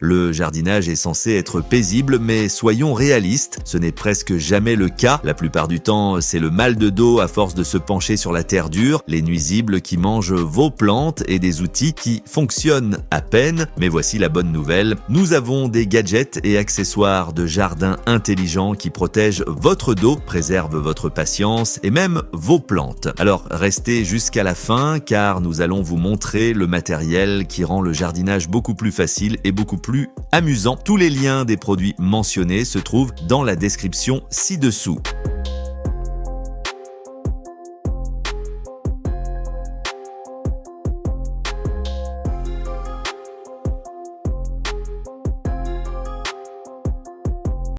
Le jardinage est censé être paisible, mais soyons réalistes, ce n'est presque jamais le cas. La plupart du temps, c'est le mal de dos à force de se pencher sur la terre dure, les nuisibles qui mangent vos plantes et des outils qui fonctionnent à peine. Mais voici la bonne nouvelle, nous avons des gadgets et accessoires de jardin intelligents qui protègent votre dos, préservent votre patience et même vos plantes. Alors restez jusqu'à la fin car nous allons vous montrer le matériel qui rend le jardinage beaucoup plus facile et beaucoup plus amusant. Tous les liens des produits mentionnés se trouvent dans la description ci-dessous.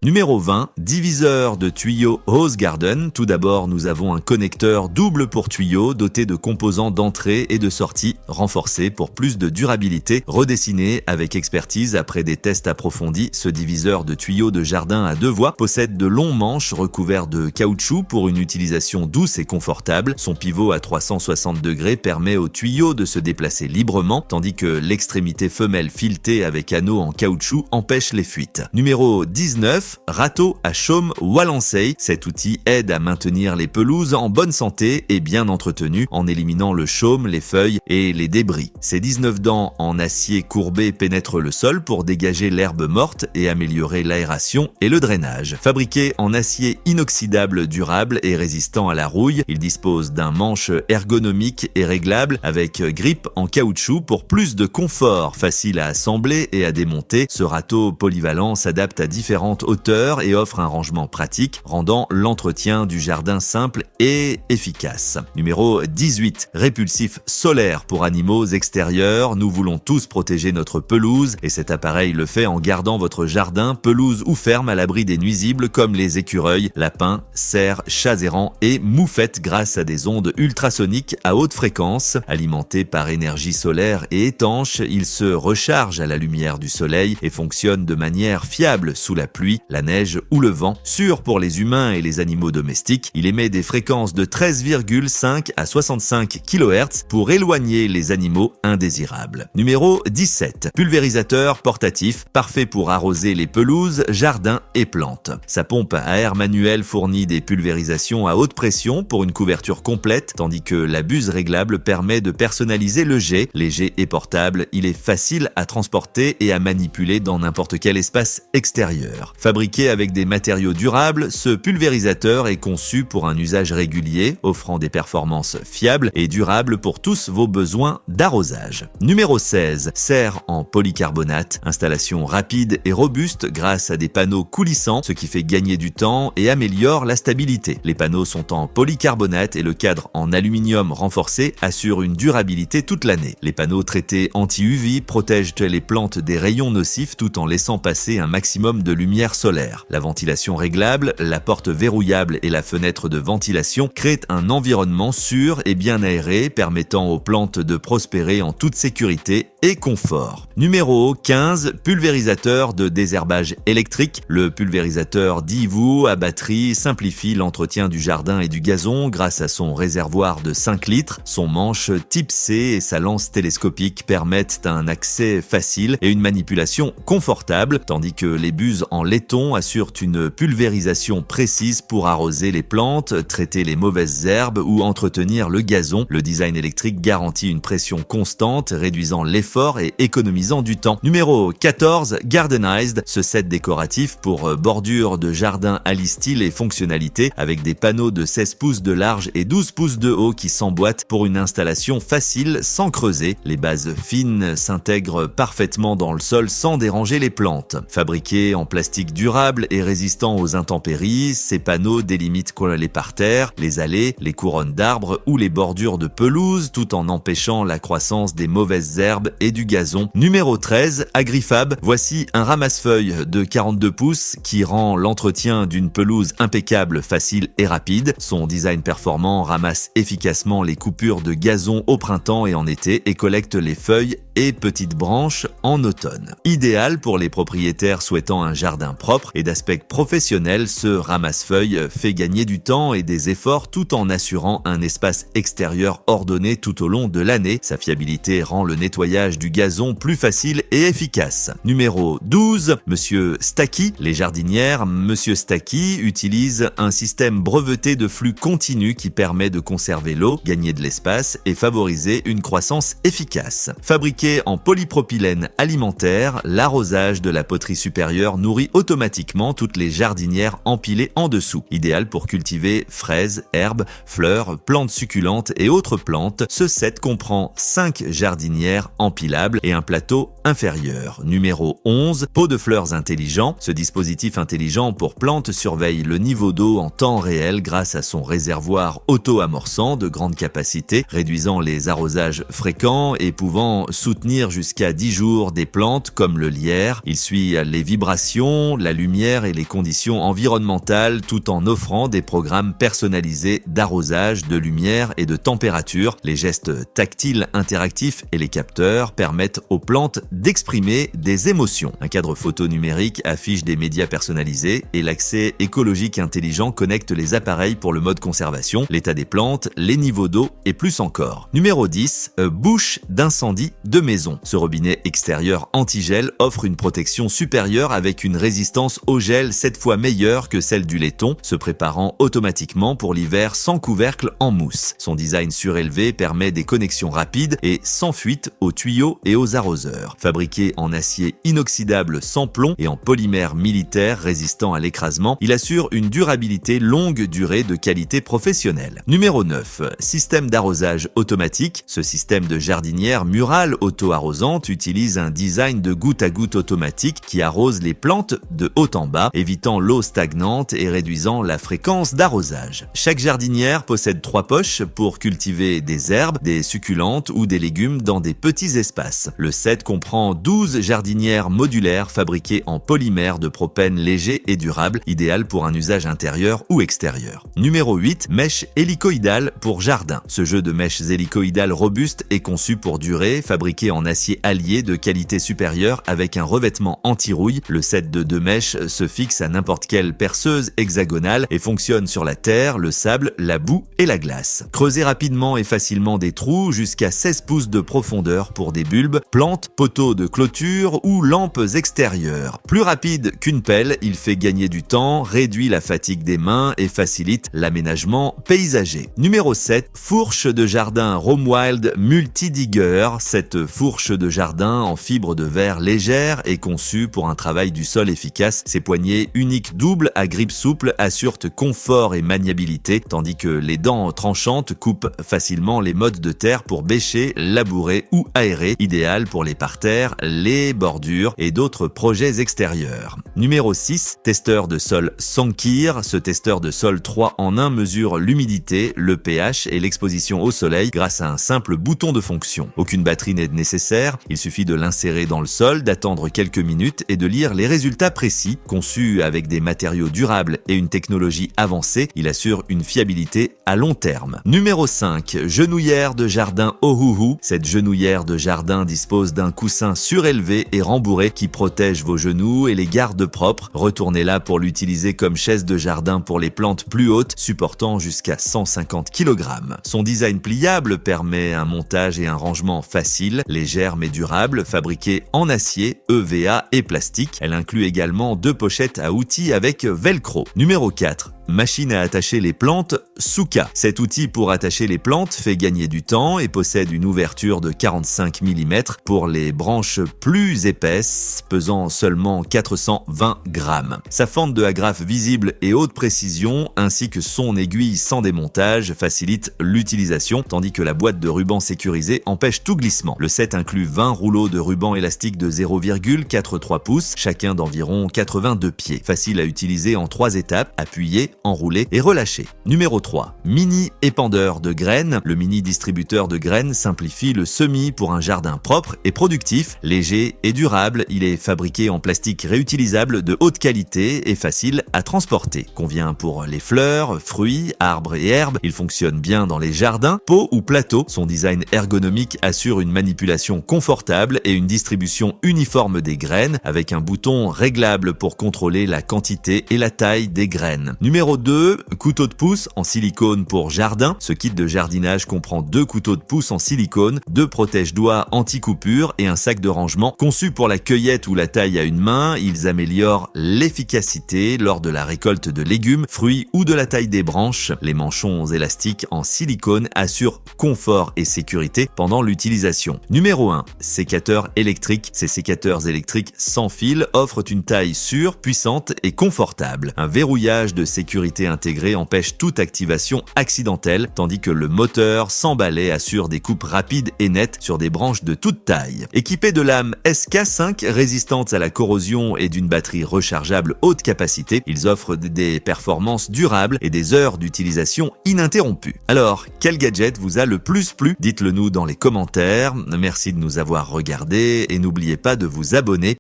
Numéro 20, diviseur de tuyaux Hose Garden. Tout d'abord, nous avons un connecteur double pour tuyaux doté de composants d'entrée et de sortie renforcés pour plus de durabilité. Redessiné avec expertise après des tests approfondis, ce diviseur de tuyaux de jardin à 2 voies possède de longs manches recouverts de caoutchouc pour une utilisation douce et confortable. Son pivot à 360 degrés permet aux tuyaux de se déplacer librement, tandis que l'extrémité femelle filetée avec anneau en caoutchouc empêche les fuites. Numéro 19, râteau à chaume Wallancey. Cet outil aide à maintenir les pelouses en bonne santé et bien entretenues en éliminant le chaume, les feuilles et les débris. Ses 19 dents en acier courbé pénètrent le sol pour dégager l'herbe morte et améliorer l'aération et le drainage. Fabriqué en acier inoxydable durable et résistant à la rouille, il dispose d'un manche ergonomique et réglable avec grippe en caoutchouc pour plus de confort. Facile à assembler et à démonter, ce râteau polyvalent s'adapte à différentes hauteurs et offre un rangement pratique, rendant l'entretien du jardin simple et efficace. Numéro 18, répulsif solaire pour animaux extérieurs. Nous voulons tous protéger notre pelouse et cet appareil le fait en gardant votre jardin, pelouse ou ferme à l'abri des nuisibles comme les écureuils, lapins, cerfs, chats errants et moufettes grâce à des ondes ultrasoniques à haute fréquence. Alimenté par énergie solaire et étanche, il se recharge à la lumière du soleil et fonctionne de manière fiable sous la pluie, la neige ou le vent. Sûr pour les humains et les animaux domestiques, il émet des fréquences de 13,5 à 65 kHz pour éloigner les animaux indésirables. Numéro 17, pulvérisateur portatif, parfait pour arroser les pelouses, jardins et plantes. Sa pompe à air manuel fournit des pulvérisations à haute pression pour une couverture complète, tandis que la buse réglable permet de personnaliser le jet. Léger et portable, il est facile à transporter et à manipuler dans n'importe quel espace extérieur. Fabriqué avec des matériaux durables, ce pulvérisateur est conçu pour un usage régulier, offrant des performances fiables et durables pour tous vos besoins d'arrosage. Numéro 16, serre en polycarbonate, installation rapide et robuste grâce à des panneaux coulissants, ce qui fait gagner du temps et améliore la stabilité. Les panneaux sont en polycarbonate et le cadre en aluminium renforcé assure une durabilité toute l'année. Les panneaux traités anti-UV protègent les plantes des rayons nocifs tout en laissant passer un maximum de lumière solaire. La ventilation réglable, la porte verrouillable et la fenêtre de ventilation créent un environnement sûr et bien aéré permettant aux plantes de prospérer en toute sécurité et confort. Numéro 15, pulvérisateur de désherbage électrique. Le pulvérisateur Divu à batterie simplifie l'entretien du jardin et du gazon grâce à son réservoir de 5 litres. Son manche type C et sa lance télescopique permettent un accès facile et une manipulation confortable, tandis que les buses en laiton assurent une pulvérisation précise pour arroser les plantes, traiter les mauvaises herbes ou entretenir le gazon. Le design électrique garantit une pression constante, réduisant l'effort et économisant du temps. Numéro 14, Gardenized, ce set décoratif pour bordure de jardin allie style et fonctionnalité avec des panneaux de 16 pouces de large et 12 pouces de haut qui s'emboîtent pour une installation facile sans creuser. Les bases fines s'intègrent parfaitement dans le sol sans déranger les plantes. Fabriqué en plastique durable et résistant aux intempéries, ces panneaux délimitent les parterres, les allées, les couronnes d'arbres ou les bordures de pelouse tout en empêchant la croissance des mauvaises herbes et du gazon. Numéro 13, Agrifab. Voici un ramasse-feuilles de 42 pouces qui rend l'entretien d'une pelouse impeccable, facile et rapide. Son design performant ramasse efficacement les coupures de gazon au printemps et en été et collecte les feuilles et petites branches en automne. Idéal pour les propriétaires souhaitant un jardin propre et d'aspect professionnel, ce ramasse-feuilles fait gagner du temps et des efforts tout en assurant un espace extérieur ordonné tout au long de l'année. Sa fiabilité rend le nettoyage l'épandage du gazon plus facile et efficace. Numéro 12, Monsieur Stacky. Les jardinières Monsieur Stacky utilisent un système breveté de flux continu qui permet de conserver l'eau, gagner de l'espace et favoriser une croissance efficace. Fabriqué en polypropylène alimentaire, l'arrosage de la poterie supérieure nourrit automatiquement toutes les jardinières empilées en dessous. Idéal pour cultiver fraises, herbes, fleurs, plantes succulentes et autres plantes. Ce set comprend 5 jardinières empilables et un plateau inférieur. Numéro 11, pot de fleurs intelligent. Ce dispositif intelligent pour plantes surveille le niveau d'eau en temps réel grâce à son réservoir auto-amorçant de grande capacité, réduisant les arrosages fréquents et pouvant soutenir jusqu'à 10 jours des plantes comme le lierre. Il suit les vibrations, la lumière et les conditions environnementales tout en offrant des programmes personnalisés d'arrosage, de lumière et de température. Les gestes tactiles interactifs et les capteurs permettent aux plantes d'exprimer des émotions. Un cadre photo numérique affiche des médias personnalisés et l'accès écologique intelligent connecte les appareils pour le mode conservation, l'état des plantes, les niveaux d'eau et plus encore. Numéro 10, bouche d'incendie de maison. Ce robinet extérieur anti-gel offre une protection supérieure avec une résistance au gel 7 fois meilleure que celle du laiton, se préparant automatiquement pour l'hiver sans couvercle en mousse. Son design surélevé permet des connexions rapides et sans fuite aux tuyaux et aux arroseurs. Fabriqué en acier inoxydable sans plomb et en polymère militaire résistant à l'écrasement, il assure une durabilité longue durée de qualité professionnelle. Numéro 9, système d'arrosage automatique. Ce système de jardinière murale auto-arrosante utilise un design de goutte à goutte automatique qui arrose les plantes de haut en bas, évitant l'eau stagnante et réduisant la fréquence d'arrosage. Chaque jardinière possède 3 poches pour cultiver des herbes, des succulentes ou des légumes dans des petits espaces. Le set comprend 12 jardinières modulaires fabriquées en polymère de propène léger et durable, idéal pour un usage intérieur ou extérieur. Numéro 8, mèche hélicoïdale pour jardin. Ce jeu de mèches hélicoïdales robustes est conçu pour durer, fabriqué en acier allié de qualité supérieure avec un revêtement anti-rouille. Le set de 2 mèches se fixe à n'importe quelle perceuse hexagonale et fonctionne sur la terre, le sable, la boue et la glace. Creusez rapidement et facilement des trous jusqu'à 16 pouces de profondeur pour des bulbes, plantes, poteaux de clôture ou lampes extérieures. Plus rapide qu'une pelle, il fait gagner du temps, réduit la fatigue des mains et facilite l'aménagement paysager. Numéro 7, fourche de jardin Romuald Multidigger. Cette fourche de jardin en fibre de verre légère est conçue pour un travail du sol efficace. Ses poignées uniques doubles à grippe souple assurent confort et maniabilité, tandis que les dents tranchantes coupent facilement les mottes de terre pour bêcher, labourer ou aérer, idéal pour les parterres, les bordures et d'autres projets extérieurs. Numéro 6, testeur de sol Sankir. Ce testeur de sol 3 en 1 mesure l'humidité, le pH et l'exposition au soleil grâce à un simple bouton de fonction. Aucune batterie n'est nécessaire, il suffit de l'insérer dans le sol, d'attendre quelques minutes et de lire les résultats précis. Conçu avec des matériaux durables et une technologie avancée, il assure une fiabilité à long terme. Numéro 5, genouillère de jardin Ohuhu. Cette genouillère de jardin dispose d'un coussin surélevé et rembourré qui protège vos genoux et les garde propres. Retournez-la pour l'utiliser comme chaise de jardin pour les plantes plus hautes, supportant jusqu'à 150 kg. Son design pliable permet un montage et un rangement facile, légère mais durable, fabriquée en acier, EVA et plastique. Elle inclut également 2 pochettes à outils avec velcro. Numéro 4, machine à attacher les plantes Suka. Cet outil pour attacher les plantes fait gagner du temps et possède une ouverture de 45 mm pour les branches plus épaisses, pesant seulement 420 grammes. Sa fente de agrafe visible et haute précision, ainsi que son aiguille sans démontage, facilite l'utilisation, tandis que la boîte de ruban sécurisé empêche tout glissement. Le set inclut 20 rouleaux de ruban élastique de 0,43 pouces, chacun d'environ 82 pieds. Facile à utiliser en 3 étapes, appuyer, enrouler et relâcher. Numéro 3, mini épandeur de graines. Le mini distributeur de graines simplifie le semis pour un jardin propre et productif, léger et durable. Il est fabriqué en plastique réutilisable de haute qualité et facile à transporter. Convient pour les fleurs, fruits, arbres et herbes. Il fonctionne bien dans les jardins, pots ou plateaux. Son design ergonomique assure une manipulation confortable et une distribution uniforme des graines avec un bouton réglable pour contrôler la quantité et la taille des graines. Numéro Numéro 2, couteau de pouce en silicone pour jardin. Ce kit de jardinage comprend 2 couteaux de pouce en silicone, 2 protège-doigts anti-coupure et un sac de rangement. Conçus pour la cueillette ou la taille à une main, ils améliorent l'efficacité lors de la récolte de légumes, fruits ou de la taille des branches. Les manchons élastiques en silicone assurent confort et sécurité pendant l'utilisation. Numéro 1, sécateur électrique. Ces sécateurs électriques sans fil offrent une taille sûre, puissante et confortable. Un verrouillage de sécurité intégré empêche toute activation accidentelle, tandis que le moteur sans balai assure des coupes rapides et nettes sur des branches de toute taille. Équipé de lames SK5 résistantes à la corrosion et d'une batterie rechargeable haute capacité, ils offrent des performances durables et des heures d'utilisation ininterrompues. Alors, quel gadget vous a le plus plu? Dites-le nous dans les commentaires. Merci de nous avoir regardés et n'oubliez pas de vous abonner